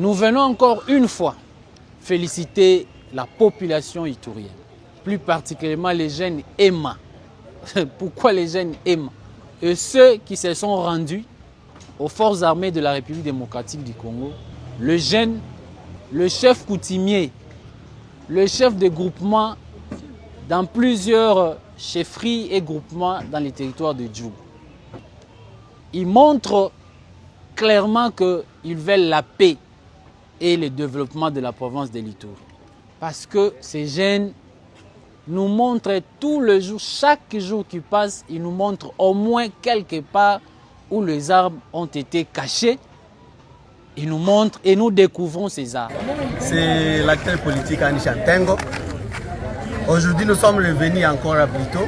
Nous venons encore une fois féliciter la population itourienne, plus particulièrement les jeunes Emma. Pourquoi les jeunes Emma? Et ceux qui se sont rendus aux forces armées de la République démocratique du Congo, le jeune, le chef coutumier, le chef de groupement dans plusieurs chefferies et groupements dans les territoires de Djougou. Ils montrent clairement qu'ils veulent la paix et le développement de la province de l'Ituri. Parce que ces jeunes nous montrent tout le jour, chaque jour qui passe, ils nous montrent au moins quelque part où les armes ont été cachées. Ils nous montrent et nous découvrons ces armes. C'est l'acteur politique Anisha Ntengo. Aujourd'hui, nous sommes revenus encore à Brito.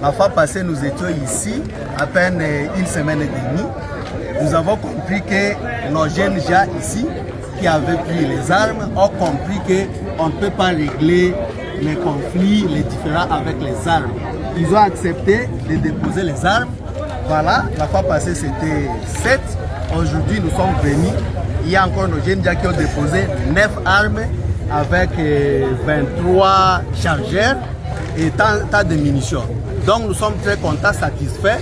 La fois passée, nous étions ici, à peine une semaine et demie. Nous avons compris que nos jeunes gens ici, qui avaient pris les armes, ont compris qu'on ne peut pas régler les conflits, les différends avec les armes. Ils ont accepté de déposer les armes. Voilà, la fois passée c'était 7. Aujourd'hui nous sommes venus. Il y a encore nos jeunes gens qui ont déposé 9 armes avec 23 chargeurs et tant de munitions. Donc nous sommes très contents, satisfaits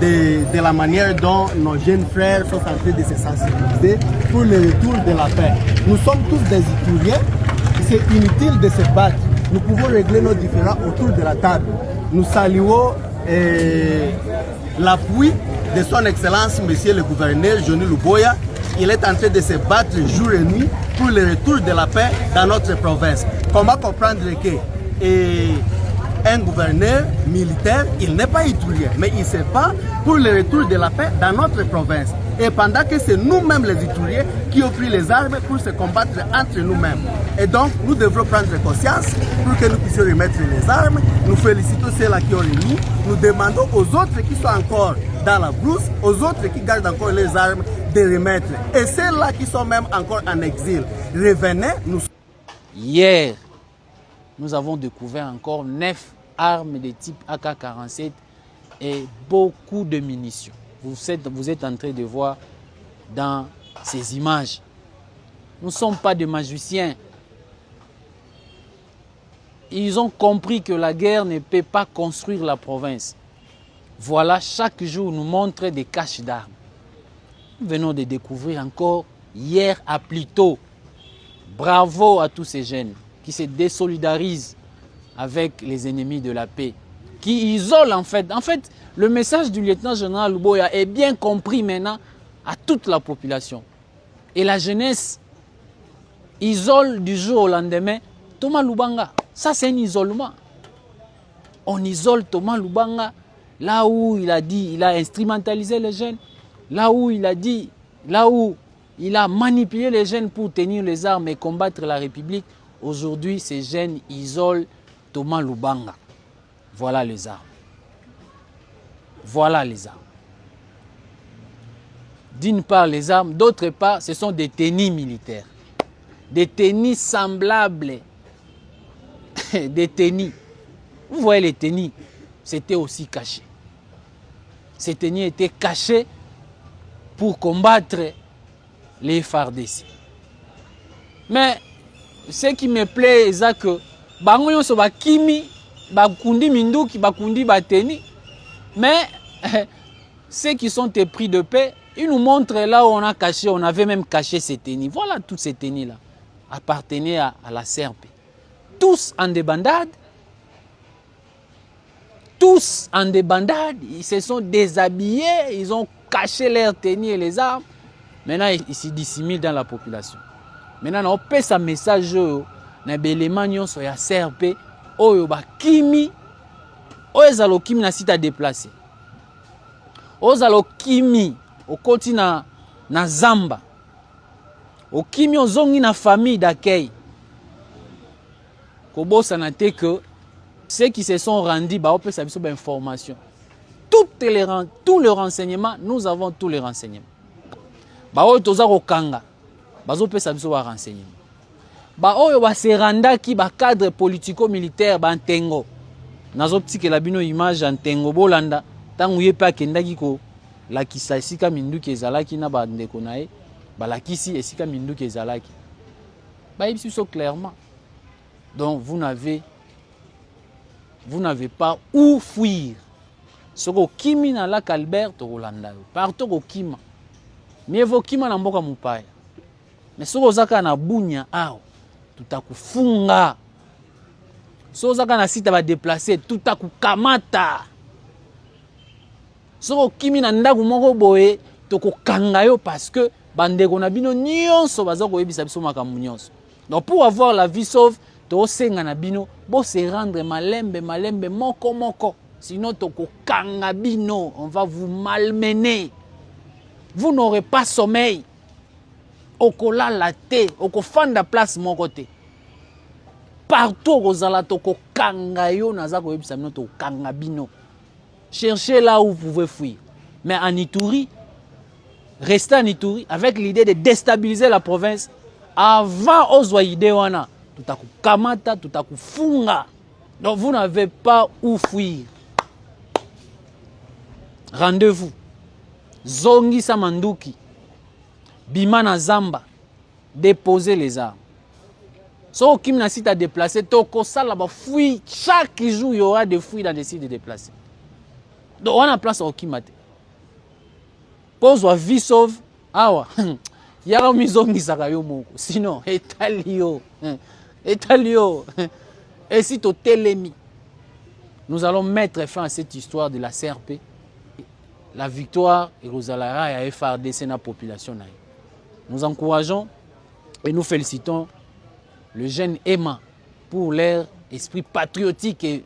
de la manière dont nos jeunes frères sont en train de se sensibiliser pour le retour de la paix. Nous sommes tous des Itouriens, c'est inutile de se battre. Nous pouvons régler nos différends autour de la table. Nous saluons l'appui de son Excellence, Monsieur le Gouverneur Johnny Luboya. Il est en train de se battre jour et nuit pour le retour de la paix dans notre province. Comment comprendre que un gouverneur militaire, il n'est pas iturien, mais il se bat pour le retour de la paix dans notre province. Et pendant que c'est nous-mêmes les Ituriens qui ont pris les armes pour se combattre entre nous-mêmes. Et donc, nous devrons prendre conscience pour que nous puissions remettre les armes. Nous félicitons ceux-là qui ont remis. Nous demandons aux autres qui sont encore dans la brousse, aux autres qui gardent encore les armes, de remettre. Et ceux-là qui sont même encore en exil, revenez. Hier, nous avons découvert encore 9 armes de type AK-47 et beaucoup de munitions. Vous êtes en train de voir dans ces images. Nous ne sommes pas des magiciens. Ils ont compris que la guerre ne peut pas construire la province. Voilà, chaque jour nous montre des caches d'armes. Nous venons de découvrir encore hier à Plito. Bravo à tous ces jeunes qui se désolidarisent avec les ennemis de la paix, qui isolent en fait. En fait, le message du lieutenant-général Luboya est bien compris maintenant à toute la population. Et la jeunesse isole du jour au lendemain Thomas Lubanga. Ça, c'est un isolement. On isole Thomas Lubanga là où il a dit, il a instrumentalisé les jeunes, là où il a dit, là où il a manipulé les jeunes pour tenir les armes et combattre la République. Aujourd'hui, ces jeunes isolent Thomas Lubanga. Voilà les armes. Voilà les armes. D'une part les armes, d'autre part ce sont des tennis militaires. Des tennis semblables. Des tennis. Vous voyez les tennis, c'était aussi caché. Ces tennis étaient cachés pour combattre les FARDC. Mais ce qui me plaît, c'est que bango nyonso bakimi bakundi minduki bakundi bateni, mais ceux qui sont épris de paix, ils nous montrent là où on a caché, on avait même caché ces tennis. Voilà, toutes ces tennis là appartenaient à la CRP. Tous en débandade, tous en débandade, ils se sont déshabillés, ils ont caché leurs tennis et les armes. Maintenant, ils se dissimulent dans la population. Maintenant, on peut ce message na belément nyonso ya CRP oyo bakimi oyo ezalo kimi na site à déplacer. Ozalo kimi okoti na zamba. Okimi ozongi na famille d'accueil. Kobosa na te que ceux qui se sont rendus ba opesa biso ba information. Tous les renseignements, nous avons tous les renseignements. Ba oyo toza kokanga bazo pesa biso ba renseignements. Ba oyo ba serandaki ba cadre politico-militaire ba Ntengo. Nazo tikela bino image ya Ntengo bolanda tangu ye pa kendaki ko la kisasika minduki ezalaki na ba ndeko na ye balakisi esika minduki ezalaki bayebisi biso clairement. Donc vous n'avez pas où fuir. Ce que Kimi na la Albert Rolanda partout au Kima. Mieux vaut Kima na mboka mupaya. Mais ce que zaka na bunya ao tutakufunga. Ce que zaka na site va déplacer tutakukamata. Ce que Kimi na ndaku moko boye tokokanga yo parce que bandeko na bino nyonso baza koyebisa biso makambo nyonso. Donc pour avoir la vie sauve tosenga na bino bo se rendre malembe moko. Sinon, on va vous malmener. Vous n'aurez pas sommeil. Okola la té, okofanda place mon côté. Partout aux alatoko kangayo nazako ebisamino to kangabino. Cherchez là où vous pouvez fuir. Mais en Ituri, restez en Ituri avec l'idée de déstabiliser la province avant Ozwaïde wana. Tutaku kamata, tutaku funga. Donc vous n'avez pas où fuir. Rendez-vous. Zongi Samanduki. Bimana Zamba. Déposez les armes. So Kim na site à déplacer, toko sala ba fouille. Chaque jour, il y aura des fouilles dans les sites de déplacer. Donc on a place au Kimate. Pose wa vie sauve. Awa. Yara mizongi sakayo moko. Sinon, etalio. Etalio. Et si to telemi. Nous allons mettre fin à cette histoire de la CRP. La victoire et Rosalara et FRDC na population. Nous encourageons et nous félicitons le jeune Emma pour leur esprit patriotique et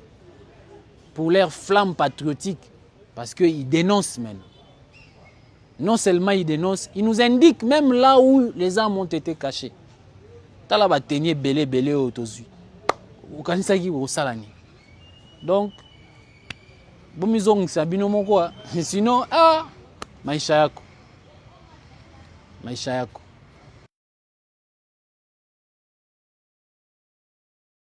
pour leur flamme patriotique parce qu'ils dénoncent maintenant. Non seulement ils dénoncent, ils nous indiquent même là où les armes ont été cachées. Tala ba tenir belé autozu. Okanisaki au salani. Donc bomizong sabino moko sinon maisha yako